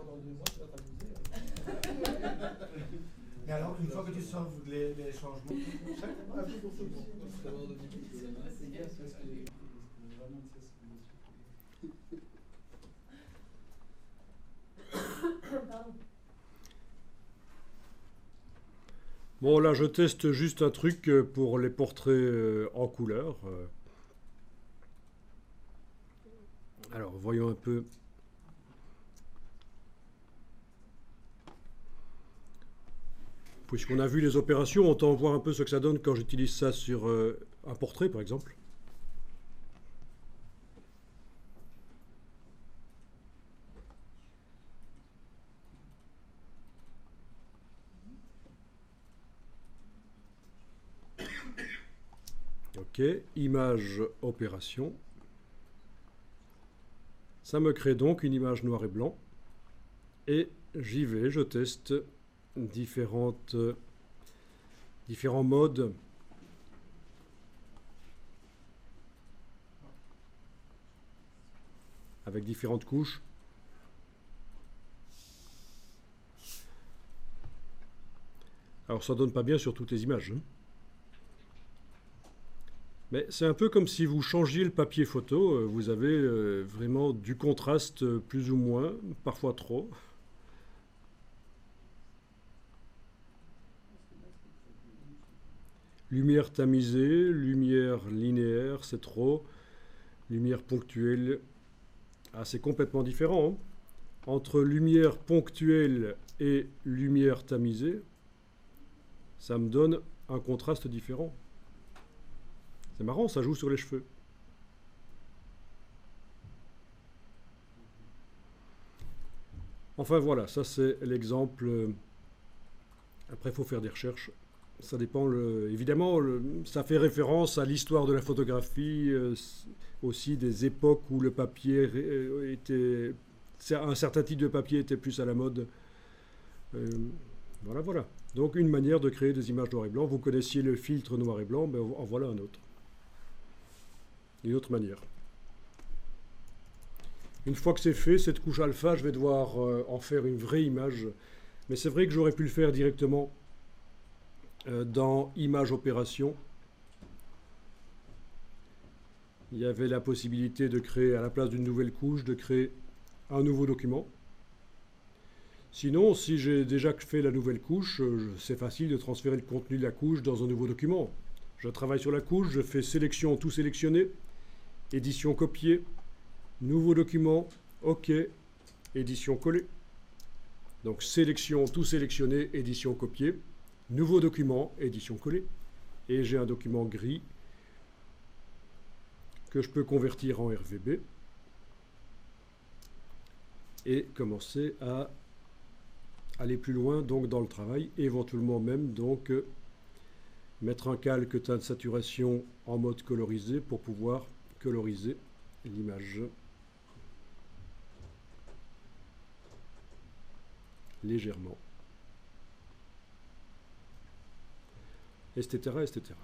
pendant 2 mois, tu vas t'amuser. Et alors, une fois que tu sauves les changements, Un peu pour tout le monde. C'est vraiment de début, c'est gaffe parce que vraiment, tu sais, Pardon. Bon, là, je teste juste un truc pour les portraits en couleur. Alors, voyons un peu. Puisqu'on a vu les opérations, autant voir un peu ce que ça donne quand j'utilise ça sur un portrait, par exemple. Ok, image opération. Ça me crée donc une image noir et blanc. Et j'y vais, je teste différents modes. Avec différentes couches. Alors ça donne pas bien sur toutes les images. Mais c'est un peu comme si vous changiez le papier photo. Vous avez vraiment du contraste plus ou moins, parfois trop. Lumière tamisée, lumière linéaire, c'est trop. Lumière ponctuelle, c'est complètement différent. Hein. Entre lumière ponctuelle et lumière tamisée, ça me donne un contraste différent. C'est marrant, ça joue sur les cheveux. Enfin voilà, ça c'est l'exemple. Après, il faut faire des recherches. Ça dépend, évidemment, ça fait référence à l'histoire de la photographie, aussi des époques où le papier était... Un certain type de papier était plus à la mode. Voilà. Donc une manière de créer des images noir et blanc. Vous connaissiez le filtre noir et blanc, mais en voilà un autre. Une autre manière. Une fois que c'est fait, cette couche alpha, je vais devoir en faire une vraie image. Mais c'est vrai que j'aurais pu le faire directement dans Image Opération. Il y avait la possibilité de créer, à la place d'une nouvelle couche, de créer un nouveau document. Sinon, si j'ai déjà fait la nouvelle couche, c'est facile de transférer le contenu de la couche dans un nouveau document. Je travaille sur la couche, je fais sélection, tout sélectionner, édition copier, nouveau document, OK, édition coller. Donc sélection, tout sélectionner, édition copier, nouveau document, édition coller. Et j'ai un document gris que je peux convertir en RVB et commencer à aller plus loin donc dans le travail, éventuellement même donc mettre un calque teinte saturation en mode colorisé pour pouvoir coloriser l'image légèrement, etc., etc.